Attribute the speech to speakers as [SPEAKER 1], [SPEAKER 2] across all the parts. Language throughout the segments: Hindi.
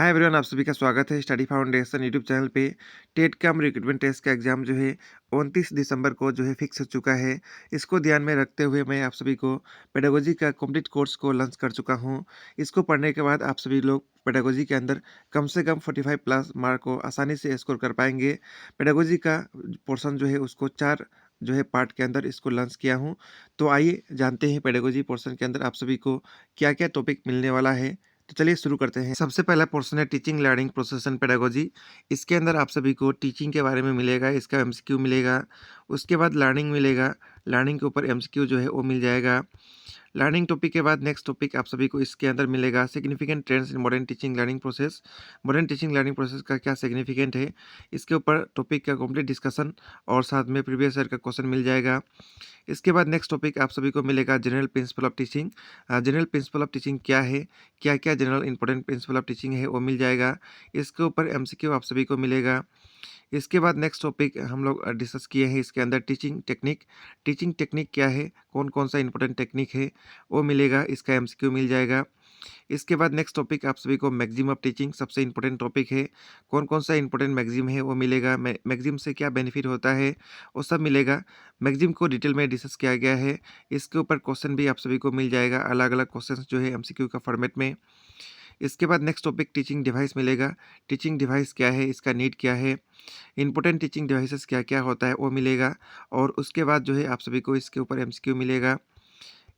[SPEAKER 1] हाय एवरीवन, आप सभी का स्वागत है स्टडी फाउंडेशन यूट्यूब चैनल पे। टेट कम रिक्रूटमेंट टेस्ट का एग्ज़ाम जो है 29 दिसंबर को जो है फिक्स हो चुका है। इसको ध्यान में रखते हुए मैं आप सभी को पेडागोजी का कंप्लीट कोर्स को लॉन्च कर चुका हूँ। इसको पढ़ने के बाद आप सभी लोग पेडागोजी के अंदर कम से कम 45 प्लस मार्क को आसानी से स्कोर कर पाएंगे। पेडागोजी का पोर्शन जो है उसको 4 जो है पार्ट के अंदर इसको लॉन्च किया हूँ। तो आइए जानते हैं पेडागोजी पोर्शन के अंदर आप सभी को क्या-क्या टॉपिक मिलने वाला है। तो चलिए शुरू करते हैं। सबसे पहला पोर्शन है teaching learning process and pedagogy. इसके अंदर आप सभी को टीचिंग के बारे में मिलेगा, इसका एमसीक्यू मिलेगा। उसके बाद लर्निंग मिलेगा, लर्निंग के ऊपर एमसीक्यू जो है वो मिल जाएगा। लर्निंग टॉपिक के बाद नेक्स्ट टॉपिक आप सभी को इसके अंदर मिलेगा significant trends in modern teaching learning process. Modern teaching learning process का क्या सिग्निफिकेंट है, इसके ऊपर टॉपिक का कंप्लीट डिस्कशन और साथ में प्रीवियस ईयर का क्वेश्चन मिल जाएगा। इसके बाद नेक्स्ट टॉपिक आप सभी को मिलेगा general principle of teaching. General principle of teaching क्या है, क्या क्या general important principle of teaching है वो मिल जाएगा। इसके ऊपर एमसीक्यू आप सभी को मिलेगा। इसके बाद नेक्स्ट टॉपिक हम लोग डिस्कस किए हैं इसके अंदर टीचिंग टेक्निक। टीचिंग टेक्निक क्या है, कौन कौन सा इंपॉर्टेंट टेक्निक है वो मिलेगा, इसका एमसीक्यू मिल जाएगा। इसके बाद नेक्स्ट टॉपिक आप सभी को मैगजीम ऑफ टीचिंग सबसे इंपॉर्टेंट टॉपिक है। कौन कौन सा इंपॉर्टेंट मैगजीम है वो मिलेगा, मैगजीम से क्या बेनिफिट होता है वो सब मिलेगा। मैगजीम को डिटेल में डिस्कस किया गया है। इसके ऊपर क्वेश्चन भी आप सभी को मिल जाएगा, अलग अलग क्वेश्चन जो है एमसीक्यू का फॉर्मेट में। इसके बाद नेक्स्ट टॉपिक टीचिंग डिवाइस मिलेगा। टीचिंग डिवाइस क्या है, इसका नीड क्या है, इंपॉर्टेंट टीचिंग डिवाइसेस क्या क्या होता है वो मिलेगा। और उसके बाद जो है आप सभी को इसके ऊपर एमसीक्यू मिलेगा।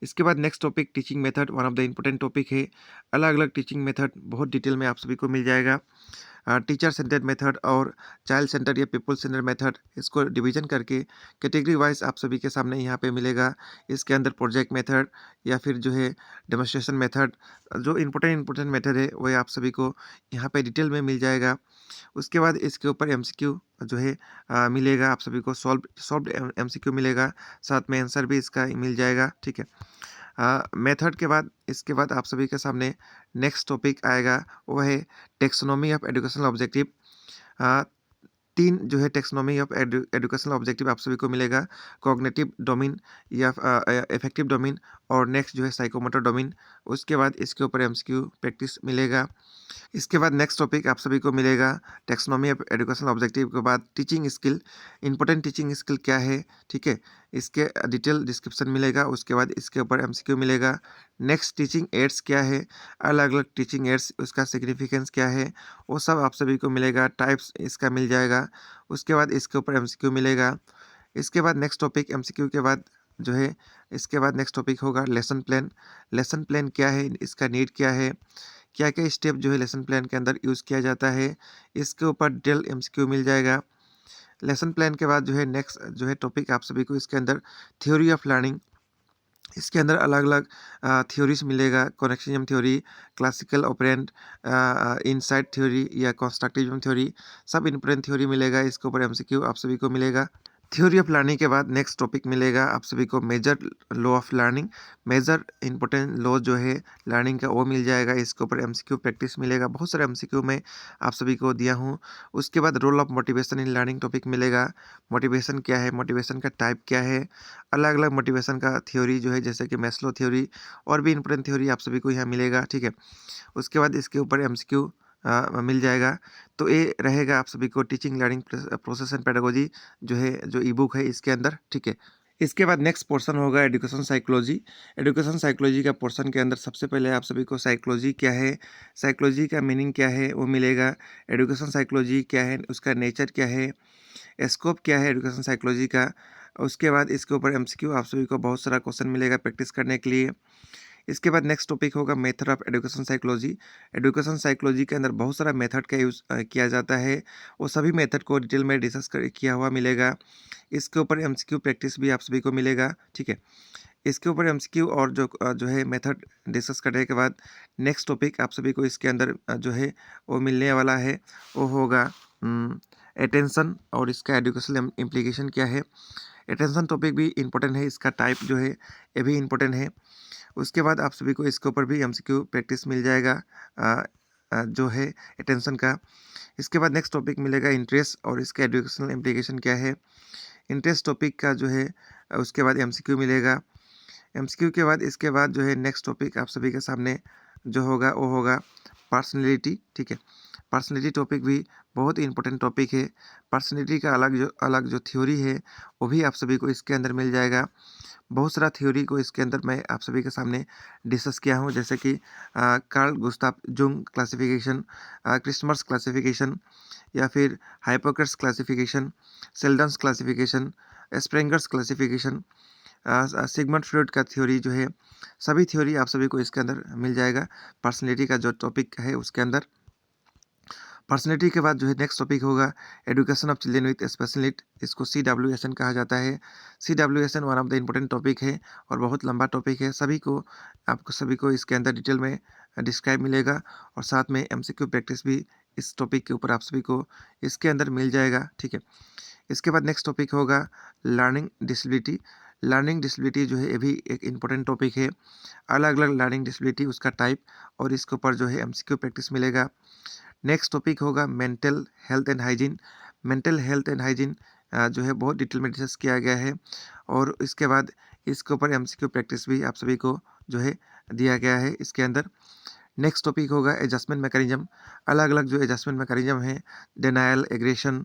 [SPEAKER 1] इसके बाद next topic teaching method, one of the important topic है। अलग अलग टीचिंग मेथड बहुत डिटेल में आप सभी को मिल जाएगा। टीचर सेंटर्ड मेथड और चाइल्ड सेंटर्ड या पीपल सेंटर्ड मेथड, इसको डिवीजन करके कैटेगरी वाइज आप सभी के सामने यहाँ पे मिलेगा। इसके अंदर प्रोजेक्ट मेथड या फिर जो है डेमोन्स्ट्रेशन मेथड, जो इंपॉर्टेंट मेथड है वो आप सभी को यहाँ पे डिटेल में मिल जाएगा। उसके बाद इसके ऊपर एमसीक्यू जो है मिलेगा, आप सभी को सॉल्व्ड एमसीक्यू मिलेगा, साथ में आंसर भी इसका मिल जाएगा। ठीक है। मेथड के बाद इसके बाद आप सभी के सामने नेक्स्ट टॉपिक आएगा, वो है टेक्सोनॉमी ऑफ एजुकेशनल ऑब्जेक्टिव। अ, 3 जो है टेक्सोनॉमी ऑफ एजुकेशनल ऑब्जेक्टिव आप सभी को मिलेगा। कॉग्निटिव डोमेन या इफेक्टिव डोमेन और नेक्स्ट जो है साइकोमोटर डोमेन। उसके बाद इसके ऊपर एमसीक्यू प्रैक्टिस मिलेगा। इसके बाद नेक्स्ट टॉपिक आप सभी को मिलेगा टेक्सोनॉमी ऑफ एजुकेशनल ऑब्जेक्टिव के बाद teaching skill. Important teaching skill क्या है, ठीक है, इसके डिटेल डिस्क्रिप्शन मिलेगा। उसके बाद इसके ऊपर एमसीक्यू मिलेगा। नेक्स्ट टीचिंग एड्स क्या है, अलग अलग टीचिंग एड्स उसका सिग्निफिकेंस क्या है वो सब आप सभी को मिलेगा। टाइप्स इसका मिल जाएगा। उसके बाद इसके ऊपर एमसीक्यू मिलेगा। इसके बाद नेक्स्ट टॉपिक एमसीक्यू के बाद जो है इसके बाद नेक्स्ट टॉपिक होगा लेसन प्लान। लेसन प्लान क्या है, इसका नीड क्या है, क्या क्या स्टेप जो है लेसन प्लान के अंदर यूज़ किया जाता है, इसके ऊपर डिटेल एमसीक्यू मिल जाएगा। लेसन प्लान के बाद जो है नेक्स्ट जो है टॉपिक आप सभी को इसके अंदर थ्योरी ऑफ लर्निंग। इसके अंदर अलग अलग थ्योरीज मिलेगा, connectionism theory, classical operant, insight theory या कंस्ट्रक्टिविज्म थ्योरी, सब इंपॉर्टेंट थ्योरी मिलेगा। इसके ऊपर एमसीक्यू आप सभी को मिलेगा। थ्योरी ऑफ लर्निंग के बाद नेक्स्ट टॉपिक मिलेगा आप सभी को major law of learning. Major important law जो है लर्निंग का वो मिल जाएगा। इसके ऊपर एमसीक्यू प्रैक्टिस मिलेगा। बहुत सारे एमसीक्यू मैं आप सभी को दिया हूँ। उसके बाद role of motivation in learning topic मिलेगा। मोटिवेशन क्या है, मोटिवेशन का टाइप क्या है, अलग अलग मोटिवेशन का थ्योरी जो है जैसे कि मैस्लो थ्योरी और भी इंपॉर्टेंट थ्योरी आप सभी को यहाँ मिलेगा। ठीक है। उसके बाद इसके ऊपर एमसीक्यू मिल जाएगा। तो ये रहेगा आप सभी को teaching learning process and pedagogy जो है, जो ई बुक है इसके अंदर। ठीक है। इसके बाद नेक्स्ट पोर्शन होगा एजुकेशन साइकोलॉजी। एजुकेशन साइकोलॉजी का पोर्शन के अंदर सबसे पहले आप सभी को साइकोलॉजी क्या है, साइकोलॉजी का मीनिंग क्या है वो मिलेगा। एजुकेशन साइकोलॉजी क्या है, उसका नेचर क्या है, स्कोप क्या है एजुकेशन साइकोलॉजी का। उसके बाद इसके ऊपर एमसीक्यू आप सभी को बहुत सारा क्वेश्चन मिलेगा प्रैक्टिस करने के लिए। इसके बाद नेक्स्ट टॉपिक होगा method of education psychology. Education psychology के अंदर बहुत सारा मेथड का यूज़ किया जाता है, वो सभी मेथड को डिटेल में डिस्कस किया हुआ मिलेगा। इसके ऊपर एमसीक्यू प्रैक्टिस भी आप सभी को मिलेगा। ठीक है। इसके ऊपर एमसीक्यू और जो है मेथड डिस्कस करने के बाद नेक्स्ट टॉपिक आप सभी को इसके अंदर जो है वो मिलने वाला है, वो होगा अटेंशन और इसका एजुकेशनल इम्प्लीकेशन क्या है। अटेंशन टॉपिक भी इम्पोर्टेंट है, इसका टाइप जो है ये भी इम्पोर्टेंट है। उसके बाद आप सभी को इसके ऊपर भी एमसीक्यू प्रैक्टिस मिल जाएगा जो है अटेंशन का। इसके बाद नेक्स्ट टॉपिक मिलेगा इंटरेस्ट और इसका एजुकेशनल इम्प्लीकेशन क्या है। इंटरेस्ट टॉपिक का जो है उसके बाद एमसीक्यू मिलेगा। एमसीक्यू के बाद इसके बाद जो है नेक्स्ट टॉपिक आप सभी के सामने जो होगा वो होगा पर्सनैलिटी, ठीक है। पर्सनैलिटी टॉपिक भी बहुत ही इंपॉर्टेंट टॉपिक है। पर्सनैलिटी का अलग जो थ्योरी है वो भी आप सभी को इसके अंदर मिल जाएगा। बहुत सारा थ्योरी को इसके अंदर मैं आप सभी के सामने डिस्कस किया हूँ, जैसे कि Carl Gustav Jung classification, Kretschmer's classification, या फिर Hippocrates classification, Sheldon's classification, Spranger's classification, Sigmund Freud का थ्योरी जो है, सभी थ्योरी आप सभी को इसके अंदर मिल जाएगा पर्सनैलिटी का जो टॉपिक है उसके अंदर। पर्सनैलिटी के बाद जो है नेक्स्ट टॉपिक होगा education of children with special need. इसको CWSN कहा जाता है। CWSN one of the important topic है और बहुत लंबा टॉपिक है। आपको सभी को इसके अंदर डिटेल में डिस्क्राइब मिलेगा और साथ में MCQ प्रैक्टिस भी इस टॉपिक के ऊपर आप सभी को इसके अंदर मिल जाएगा, ठीक है। इसके बाद नेक्स्ट टॉपिक होगा लर्निंग डिसेबिलिटी। लर्निंग डिसेबिलिटी जो है ये भी एक इम्पोर्टेंट टॉपिक है। अलग अलग लर्निंग डिसेबिलिटी, उसका टाइप और इसके ऊपर जो है MCQ प्रैक्टिस मिलेगा। नेक्स्ट टॉपिक होगा mental health and hygiene. Mental health and hygiene जो है बहुत डिटेल में डिस्कस किया गया है और इसके बाद इसके ऊपर MCQ प्रैक्टिस भी आप सभी को जो है दिया गया है इसके अंदर। नेक्स्ट टॉपिक होगा एडजस्टमेंट मैकेनिज्म। अलग अलग जो एडजस्टमेंट मैकेनिज्म है, denial, aggression,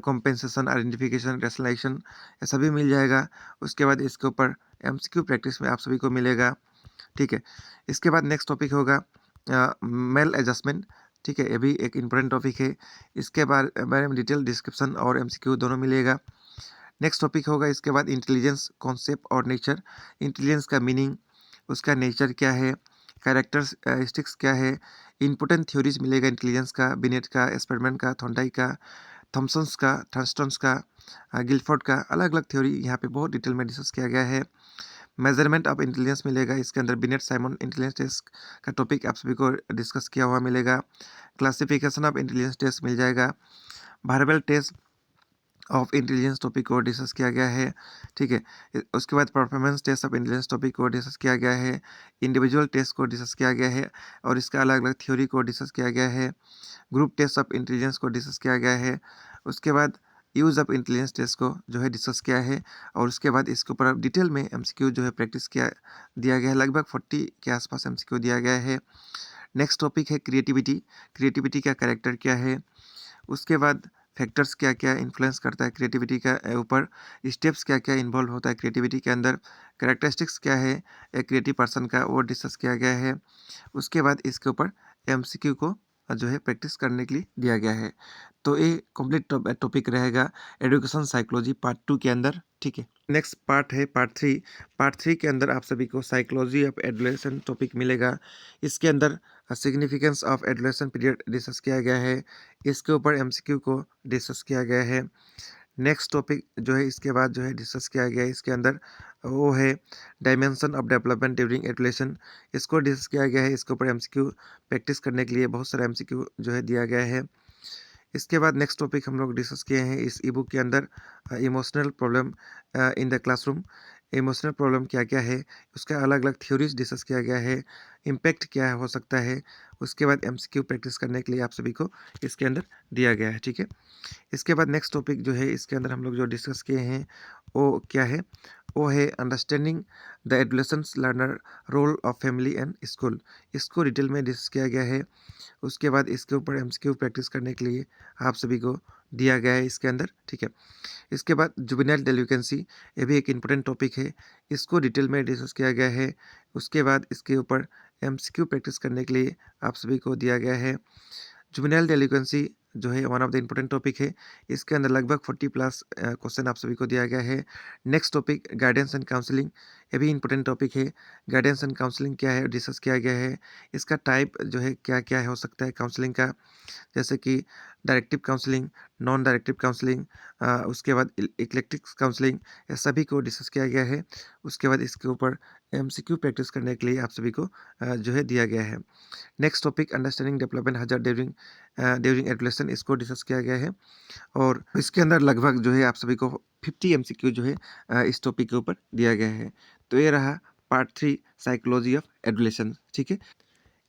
[SPEAKER 1] compensation, identification, rationalisation, ये सभी मिल जाएगा। उसके बाद इसके ऊपर MCQ प्रैक्टिस में आप सभी को मिलेगा, ठीक है। इसके बाद नेक्स्ट टॉपिक होगा मेल एडजस्टमेंट, ठीक है। ये भी एक इम्पोर्टेंट टॉपिक है। इसके बारे में डिटेल डिस्क्रिप्शन और MCQ दोनों मिलेगा। नेक्स्ट टॉपिक होगा इसके बाद इंटेलिजेंस कॉन्सेप्ट और नेचर। इंटेलिजेंस का मीनिंग, उसका नेचर क्या है, कैरेक्टरिस्टिक्स क्या है, इम्पोर्टेंट थ्योरीज मिलेगा इंटेलिजेंस का, बिनेट का, एक्सपेरिमेंट का, थॉर्नडाइक का, थॉमसन्स का, थर्स्टन्स का, गिलफोर्ड का, अलग अलग थ्योरी यहाँ पे बहुत डिटेल में डिस्कस किया गया है। मेजरमेंट ऑफ इंटेलिजेंस मिलेगा इसके अंदर, बिनेट साइमन इंटेलिजेंस टेस्ट का टॉपिक आप सभी को डिस्कस किया हुआ मिलेगा। क्लासिफिकेशन ऑफ इंटेलिजेंस टेस्ट मिल जाएगा। Verbal test of intelligence topic को डिस्कस किया गया है, ठीक है। उसके बाद performance test of intelligence topic को डिस्कस किया गया है। इंडिविजुअल टेस्ट को डिस्कस किया गया है और इसका अलग अलग थ्योरी को डिस्कस किया गया है। ग्रुप टेस्ट ऑफ इंटेलिजेंस को डिस्कस किया गया है। उसके बाद यूज़ ऑफ इंटेलिजेंस टेस्ट को जो है डिस्कस किया है और उसके बाद इसके ऊपर डिटेल में MCQ जो है प्रैक्टिस किया दिया गया है। लगभग 40 के आसपास MCQ दिया गया है। नेक्स्ट टॉपिक है क्रिएटिविटी। क्रिएटिविटी का कैरेक्टर क्या है, उसके बाद फैक्टर्स क्या क्या इन्फ्लुएंस करता है क्रिएटिविटी का ऊपर, स्टेप्स क्या क्या इन्वॉल्व होता है क्रिएटिविटी के अंदर, कैरेक्टरिस्टिक्स क्या है एक क्रिएटिव पर्सन का, वो डिस्कस किया गया है। उसके बाद इसके ऊपर MCQ को जो है प्रैक्टिस करने के लिए दिया गया है। तो ये कंप्लीट टॉपिक रहेगा एजुकेशन साइकोलॉजी पार्ट 2 के अंदर, ठीक है। नेक्स्ट पार्ट है पार्ट 3। पार्ट 3 के अंदर आप सभी को साइकोलॉजी ऑफ एडोलेसेंट टॉपिक मिलेगा। इसके अंदर significance of adolescent period discuss किया गया है। इसके ऊपर MCQ को डिस्कस किया गया है। नेक्स्ट टॉपिक जो है इसके बाद जो है डिस्कस किया गया है इसके अंदर, वो है डायमेंशन ऑफ डेवलपमेंट ड्यूरिंग एडोलेशन। इसको डिस्कस किया गया है। इसके ऊपर MCQ प्रैक्टिस करने के लिए बहुत सारा MCQ जो है दिया गया है। इसके बाद नेक्स्ट टॉपिक हम लोग डिस्कस किए हैं इस ई बुक के अंदर, emotional problem in the classroom. Emotional problem क्या क्या है, उसका अलग अलग थ्योरीज डिस्कस किया गया है, इम्पैक्ट क्या हो सकता है। उसके बाद MCQ प्रैक्टिस करने के लिए आप सभी को इसके अंदर दिया गया है, ठीक है। इसके बाद नेक्स्ट टॉपिक जो है इसके अंदर हम लोग जो डिस्कस किए हैं वो क्या है, वो है understanding the adolescence learner role of family and school. इसको डिटेल में डिस्कस किया गया है। उसके बाद इसके ऊपर MCQ प्रैक्टिस करने के लिए आप सभी को दिया गया है इसके अंदर, ठीक है। इसके बाद जुवेनाइल डेलिकेंसी, ये भी एक इम्पोर्टेंट टॉपिक है। इसको डिटेल में डिस्कस किया गया है। उसके बाद इसके ऊपर MCQ प्रैक्टिस करने के लिए आप सभी को दिया गया है। जुवेनाइल डेलिक्वेंसी जो है one of the important topic है। इसके अंदर लगभग 40 प्लस क्वेश्चन आप सभी को दिया गया है। Next topic guidance and counselling, ये भी इम्पोर्टेंट टॉपिक है। गाइडेंस एंड काउंसलिंग क्या है डिस्कस किया गया है। इसका टाइप जो है क्या क्या हो सकता है काउंसलिंग का, जैसे कि directive counselling, non directive counselling, उसके बाद इक्लेक्टिक काउंसलिंग, ये सभी को डिस्कस किया गया है। उसके बाद इसके ऊपर MCQ प्रैक्टिस करने के लिए आप सभी को जो है दिया गया है। Next topic understanding development hazard during एडोलेशन, इसको डिस्कस किया गया है और इसके अंदर लगभग जो है आप सभी को 50 MCQ जो है इस टॉपिक के ऊपर दिया गया है। तो ये रहा पार्ट 3 साइकोलॉजी ऑफ एडोलेशन, ठीक है।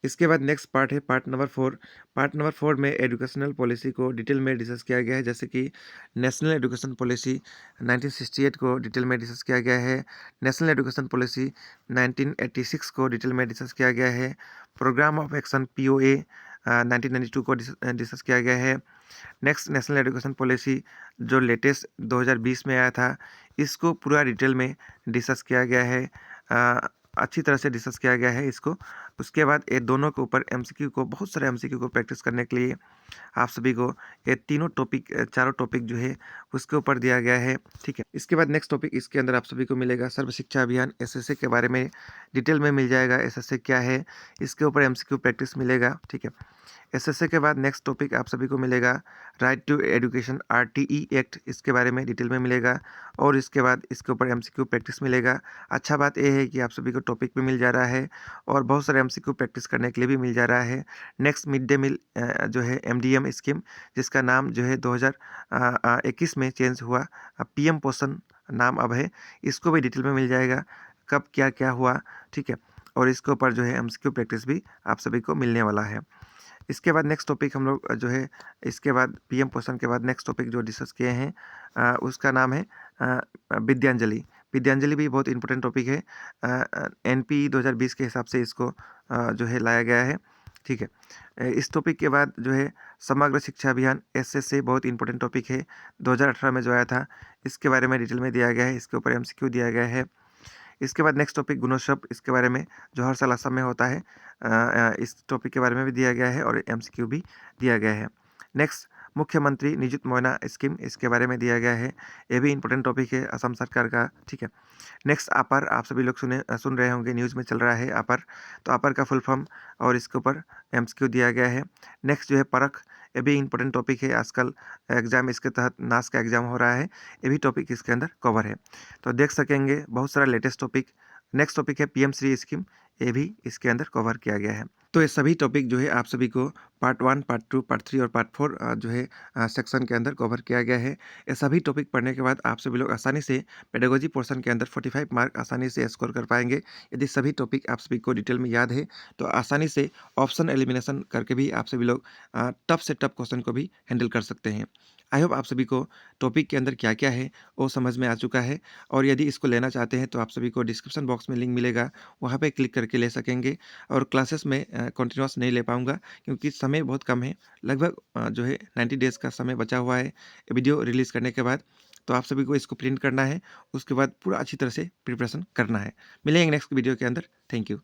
[SPEAKER 1] इसके बाद नेक्स्ट पार्ट है पार्ट नंबर 4। पार्ट नंबर 4 में एजुकेशनल पॉलिसी को डिटेल में डिस्कस किया गया है, जैसे कि नेशनल एजुकेशन पॉलिसी 1968 को डिटेल में डिस्कस किया गया है। नेशनल एजुकेशन पॉलिसी 1986 को डिटेल में डिस्कस किया गया है। प्रोग्राम ऑफ एक्शन POA 1992 को डिस्कस किया गया है। नेक्स्ट नेशनल एजुकेशन पॉलिसी जो लेटेस्ट 2020 में आया था, इसको पूरा डिटेल में डिस्कस किया गया है, अच्छी तरह से डिस्कस किया गया है इसको। उसके बाद ये दोनों के ऊपर एमसीक्यू को, बहुत सारे एमसीक्यू को प्रैक्टिस करने के लिए आप सभी को ये तीनों टॉपिक, चारों टॉपिक जो है उसके ऊपर दिया गया है, ठीक है। इसके बाद नेक्स्ट टॉपिक इसके अंदर आप सभी को मिलेगा सर्व शिक्षा अभियान एसएसए के बारे में डिटेल में मिल जाएगा। एसएसए क्या है, इसके ऊपर एमसीक्यू प्रैक्टिस मिलेगा, ठीक है। एसएसए के बाद नेक्स्ट टॉपिक आप सभी को मिलेगा right to education RTE act, इसके बारे में डिटेल में मिलेगा और इसके बाद इसके ऊपर एमसीक्यू प्रैक्टिस मिलेगा। अच्छा बात यह है कि आप सभी को टॉपिक भी मिल जा रहा है और बहुत सारे एमसीक्यू प्रैक्टिस करने के लिए भी मिल जा रहा है। नेक्स्ट मिड डे मील जो है एमडीएम स्कीम, जिसका नाम जो है 2021 में चेंज हुआ, पीएम पोषण नाम अब है, इसको भी डिटेल में मिल जाएगा कब क्या क्या हुआ, ठीक है। और इसके ऊपर जो है एमसीक्यू प्रैक्टिस भी आप सभी को मिलने वाला है। इसके बाद नेक्स्ट टॉपिक हम लोग जो है, इसके बाद पीएम पोषण के बाद नेक्स्ट टॉपिक जो डिस्कस किए हैं उसका नाम है विद्यांजलि। विद्यांजलि भी बहुत इंपॉर्टेंट टॉपिक है, एनपी 2020 के हिसाब से इसको जो है लाया गया है, ठीक है। इस टॉपिक के बाद जो है समग्र शिक्षा अभियान एसएसए, बहुत इंपॉर्टेंट टॉपिक है, 2018 में जो आया था, इसके बारे में डिटेल में दिया गया है, इसके ऊपर एमसीक्यू दिया गया है। इसके बाद नेक्स्ट टॉपिक गुणोत्सव, इसके बारे में जो हर साल असम में होता है, इस टॉपिक के बारे में भी दिया गया है और एमसीक्यू भी दिया गया है। नेक्स्ट मुख्यमंत्री निजुत मोयना स्कीम, इसके बारे में दिया गया है, ये भी इंपॉर्टेंट टॉपिक है असम सरकार का, ठीक है। नेक्स्ट अपर, आप सभी लोग सुन रहे होंगे, न्यूज़ में चल रहा है अपर, तो अपर का फुल फॉर्म और इसके ऊपर एमसीक्यू दिया गया है। नेक्स्ट जो है परख, ये भी इंपॉर्टेंट टॉपिक है, आजकल एग्जाम इसके तहत नास का एग्जाम हो रहा है, ये भी टॉपिक इसके अंदर कवर है, तो देख सकेंगे बहुत सारा लेटेस्ट टॉपिक। नेक्स्ट टॉपिक है पीएम श्री स्कीम, ये भी इसके अंदर कवर किया गया है। तो ये सभी टॉपिक जो है आप सभी को पार्ट 1, पार्ट 2, पार्ट 3 और पार्ट 4 जो है सेक्शन के अंदर कवर किया गया है। ये सभी टॉपिक पढ़ने के बाद आप सभी लोग आसानी से पेडागोजी पोर्शन के अंदर 45 मार्क आसानी से स्कोर कर पाएंगे। यदि सभी टॉपिक आप सभी को डिटेल में याद है तो आसानी से ऑप्शन एलिमिनेशन करके भी आप सभी लोग टफ से टफ क्वेश्चन को भी हैंडल कर सकते हैं। आई होप आप सभी को टॉपिक के अंदर क्या क्या है वो समझ में आ चुका है, और यदि इसको लेना चाहते हैं तो आप सभी को डिस्क्रिप्शन बॉक्स में लिंक मिलेगा, वहाँ पे क्लिक करके ले सकेंगे। और क्लासेस में कंटिन्यूस नहीं ले पाऊँगा क्योंकि समय बहुत कम है, लगभग जो है 90 डेज़ का समय बचा हुआ है वीडियो रिलीज़ करने के बाद। तो आप सभी को इसको प्रिंट करना है, उसके बाद पूरा अच्छी तरह से प्रिपरेशन करना है। मिलेंगे नेक्स्ट वीडियो के अंदर। Thank you.